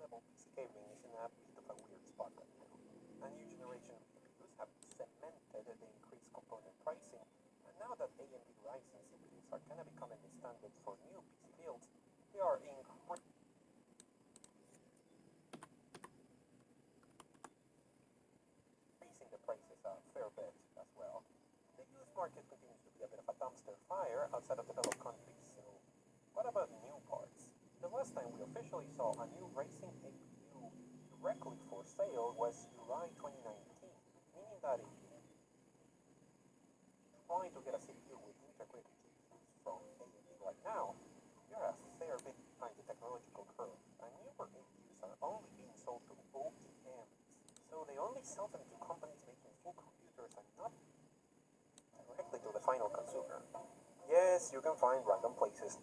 entry-level PC gaming is in a bit of a weird spot right now. A new generation of CPUs have cemented the increased component pricing, and now that AMD Ryzen CPUs are kind of becoming the standard for new PC builds, they are increasing the prices a fair bit as well. The used market continues to be a bit of a dumpster fire outside of developed countries, so what about new parts? The last time we officially saw a new racing APU directly for sale was July 2019, meaning that if you're trying to get a CPU with integrated GPUs from AMD right now, you're a fair bit behind the technological curve, and newer APUs are only being sold to OEMs, so they only sell them to companies making full computers and not directly to the final consumer. Yes, you can find random places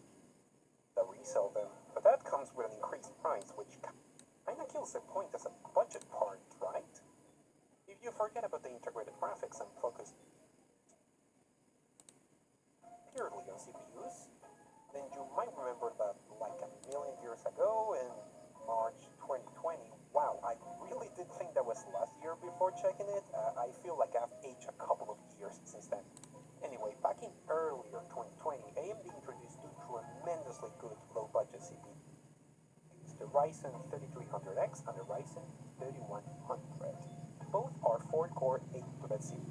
that resell them, but that comes with an increased price, which kinda kills the point as a budget part, right? If you forget about the integrated graphics and focus purely on CPUs, then you might remember that like a million years ago in March 2020, wow, I really did think that was last year before checking it. I feel like I've aged a couple of years since then. Anyway, back in earlier 2020, AMD introduced two tremendously good low-budget CPUs, the Ryzen 3300X and the Ryzen 3100. Both are 4-core 8-thread CPUs.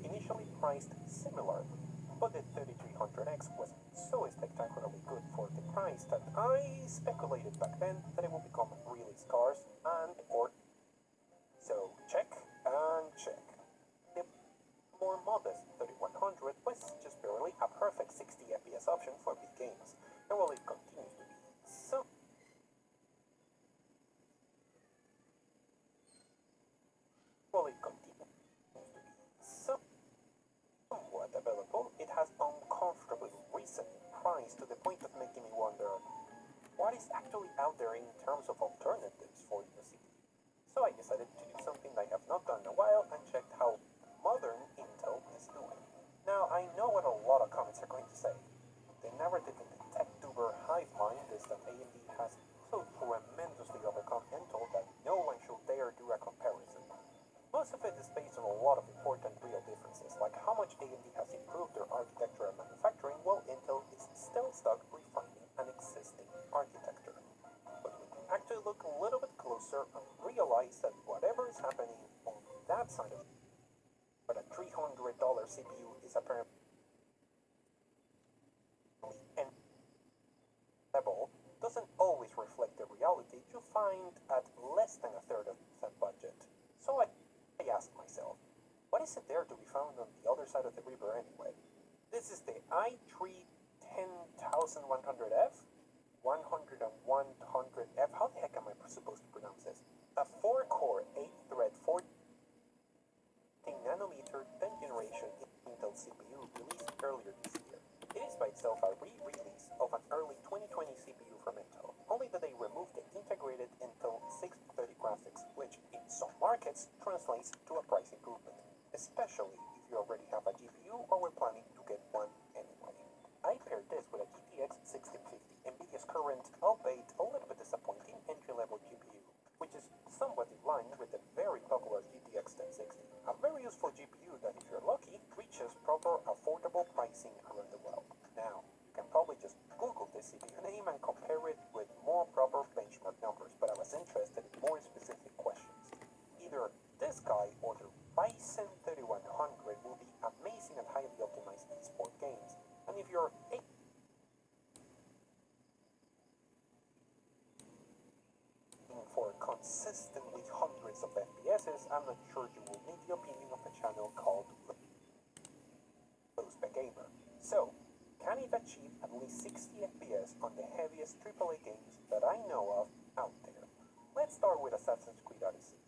Initially priced similarly, but the 3300X was so spectacularly good for the price that I speculated back then that it would become really scarce and or so check and check. The more modest 3100 was just barely a perfect 60 FPS option for big games, and while it continues to be somewhat available, it has uncomfortably risen in price to the point of making me wonder what is actually out there in terms of alternatives for your CPU. So I decided to do something I have not done in a while and checked how modern Intel is doing. Now, I know what a lot of comments are going to say. The narrative in the tech-tuber hive mind is that AMD has so tremendously overcome Intel that no one should dare do a comparison. Most of it is based on a lot of important real differences, like how much AMD has improved their architecture and manufacturing, while Intel is still stuck refining an existing architecture. But we can actually look a little bit closer and realize that whatever is happening on that side of it, but a $300 CPU is apparently level, doesn't always reflect the reality you find at less than a third of that budget. So I asked myself, what is it there to be found on the other side of the river anyway? This is the i3 10100F, 100F, how the heck am I supposed to pronounce this? A 4-core, 8-thread, 14nm 10th generation Intel CPU released earlier this year. It is by itself a re-release of an early 2020 CPU from Intel, only that they removed the integrated Intel 630 graphics, which in some markets translates to a price improvement, especially if you already have a GPU or were planning to get one anyway. I paired this with a GTX 1650, NVIDIA's current, albeit a little bit disappointing, entry-level GPU, which is somewhat in line with the very popular GTX 1060, a very useful GPU that, if you're lucky, reaches proper affordable pricing around the world. Now, you can probably just Google this CPU name and compare it with more proper benchmark numbers, but I was interested in more specific questions. Either this guy or the Ryzen 3100 will be amazing and highly optimized esport games, and if you're for consistently hundreds of FPSs, I'm not sure you will need the opinion of a channel called spec gamer. So, can it achieve at least 60 FPS on the heaviest AAA games that I know of out there? Let's start with Assassin's Creed Odyssey.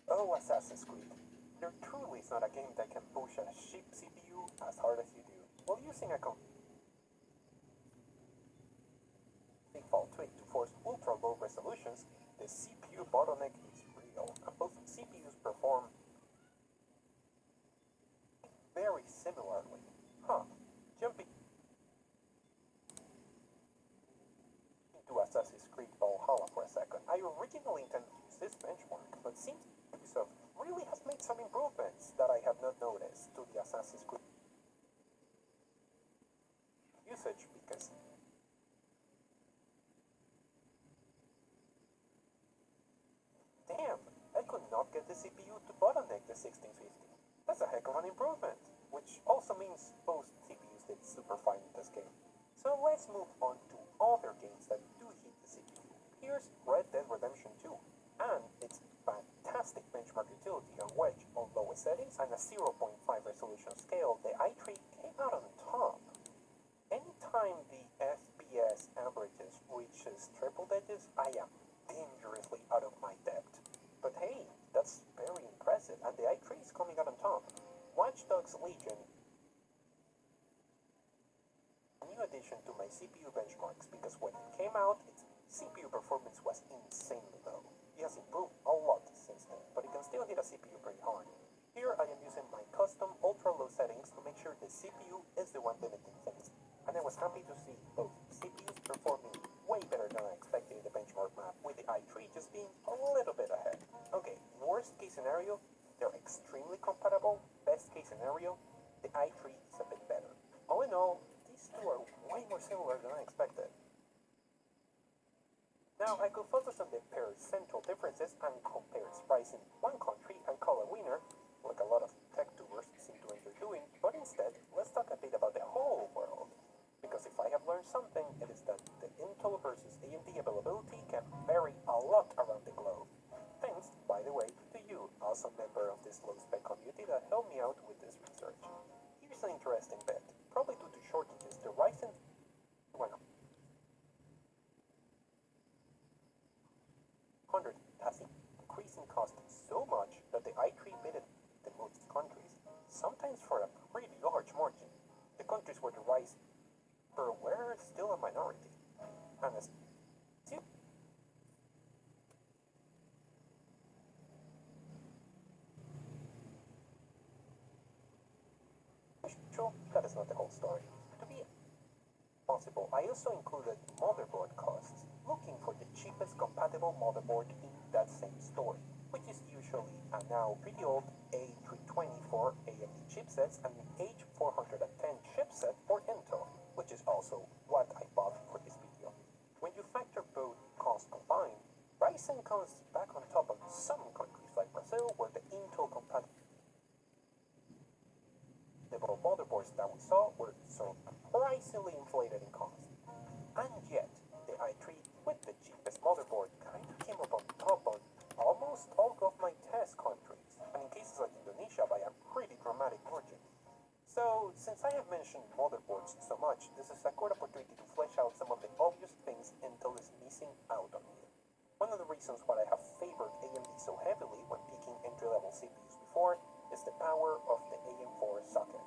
Oh, Assassin's Creed. There truly is not a game that can push a cheap CPU as hard as you do, while using a default tweak to force ultra-low resolutions. The CPU bottleneck is real, and both CPUs perform very similarly. Jumping Assassin's Creed Valhalla for a second. I originally intended to use this benchmark, but seems Ubisoft really has made some improvements that I have not noticed to the Assassin's Creed usage because damn, I could not get the CPU to bottleneck the 1650. That's a heck of an improvement, which also means most CPUs did super fine in this game. So let's move on to other games that do hit the CPU. Here's Red Dead Redemption 2, and its fantastic benchmark utility on which, on lowest settings and a 0.5 resolution scale, the i3 came out on top. Anytime the FPS averages reaches triple digits, I am dangerously out of my depth. But hey, that's very impressive, and the i3 is coming out on top. Watch Dogs Legion, a new addition to my CPU benchmarks, because when it came out, its CPU performance was insanely low. It has improved a lot since then, but it can still hit a CPU pretty hard. Here I am using my custom ultra-low settings to make sure the CPU is the one limiting things. And I was happy to see both CPUs performing way better than I expected in the benchmark map, with the i3 just being a little bit ahead. Okay, worst case scenario, they're extremely compatible. Best case scenario, the i3 is a bit better. All in all, these two are way more similar than I expected. Now I could focus on the percentual differences and compare its price in one country and call a winner, like a lot of tech tubers seem to enjoy doing, but instead, let's talk a bit about the whole world. Because if I have learned something, it is that the Intel versus AMD availability can vary a lot around the globe. Thanks, by the way, to you, awesome member of this low-spec community that helped me out with this research. Here's an interesting bit. Probably due to shortages, the Ryzen 100 has increased in cost so much that the i3 made it in most countries, sometimes for a pretty large margin. The countries where the Ryzen were still a minority, and as usual, that is not the whole story. To be possible, I also included motherboard costs, looking for the cheapest compatible motherboard in that same story, which is usually a now pretty old A320 for AMD chipsets and an H410 chipset for Intel, which is also what I bought for this video. When you factor both costs combined, Ryzen comes back on top of some countries like Brazil, where the Intel compatible motherboards that we saw were surprisingly inflated in cost. And yet, the i3 with the cheapest motherboard kind of came up on top on almost all of my test countries, and in cases like Indonesia by a pretty dramatic margin. So, since I have mentioned motherboards so much, this is a good opportunity to flesh out some of the obvious things Intel is missing out on here. One of the reasons why I have favored AMD so heavily when picking entry-level CPUs before is the power of the AM4 socket.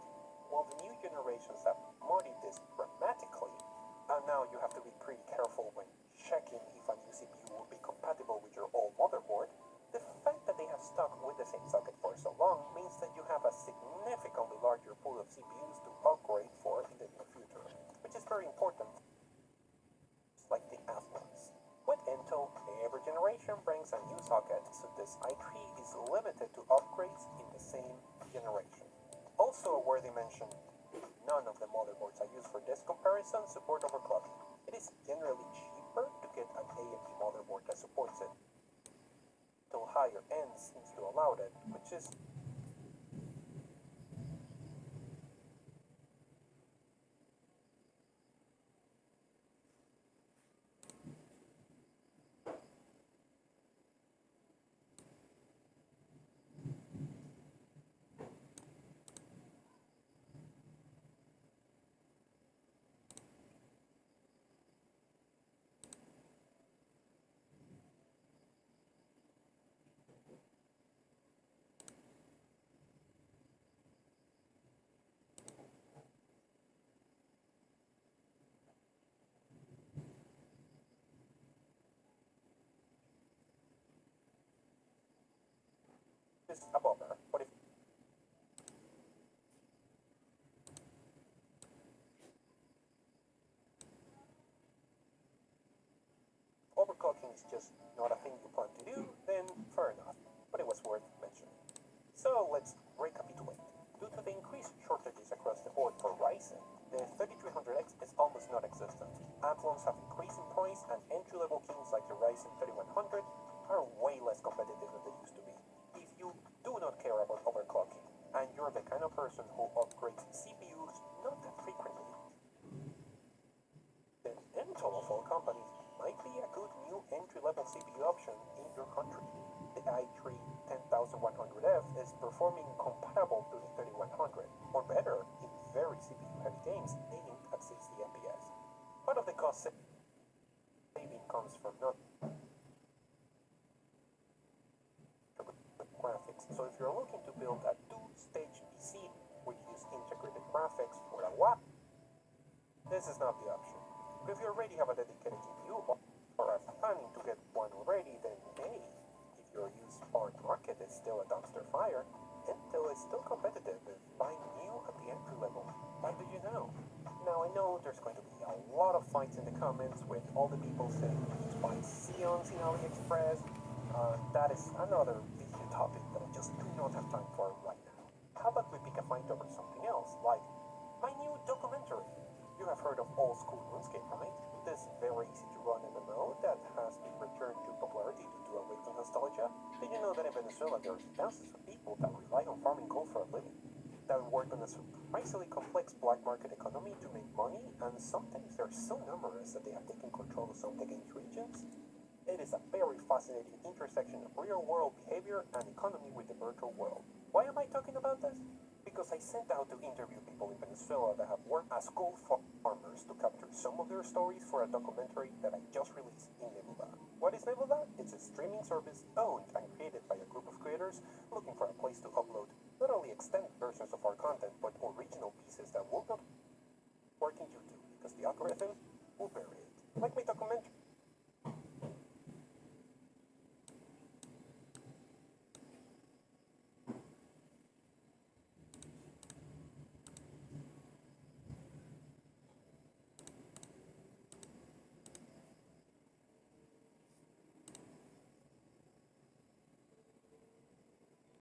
While the new generations have muddied this dramatically, and now you have to be pretty careful when checking if a new CPU will be compatible with your old motherboard, the fact that they have stuck with the same socket for so long means that you have a significantly larger pool of CPUs to upgrade for in the near future, which is very important, like the Athlons. With Intel, every generation brings a new socket, so this i3 is limited to upgrades in the same generation. Also a worthy mention, none of the motherboards I use for this comparison support overclocking. It is generally cheaper to get an AMD motherboard that supports it, till higher ends seems to allow it, which is a bummer, but if is just not a thing you plan to do, then fair enough, but it was worth mentioning. So let's recapitulate. Due to the increased shortages across the board for Ryzen, the 3300X is almost non-existent. Athlons have increased in price, and entry-level kings like the Ryzen 3100 are way less competitive than they used to be. If you do not care about overclocking, and you're the kind of person who upgrades CPUs not that frequently, then Intel of all companies might be a good new entry-level CPU option in your country. The i3 10100F is performing comparable to the 3100, or better in very CPU-heavy games aimed at 60 FPS. Part of the cost saving comes from not graphics, so if you're looking to build a two-stage PC where you use integrated graphics for a while, this is not the option. But if you already have a dedicated GPU or are planning to get one already, then hey, if your used part market is still a dumpster fire, Intel is still competitive with buying new at the entry level. What do you know? Now I know there's going to be a lot of fights in the comments with all the people saying you need to buy Xeons in AliExpress. That is another video topic that I just do not have time for right now. How about we pick a fight over something else, like my new documentary. You have heard of old school RuneScape, right? This very easy to run MMO that has been returned to popularity due to awakened nostalgia. Did you know that in Venezuela there are thousands of people that rely on farming gold for a living? That work on a surprisingly complex black market economy to make money, and sometimes they're so numerous that they have taken control of some of the game's regions? It is a very fascinating intersection of real-world behavior and economy with the virtual world. Why am I talking about this? Because I set out to interview people in Venezuela that have worked as gold farmers to capture some of their stories for a documentary that I just released in Nebula. What is Nebula? It's a streaming service owned and created by a group of creators looking for a place to upload not only extended versions of our content, but original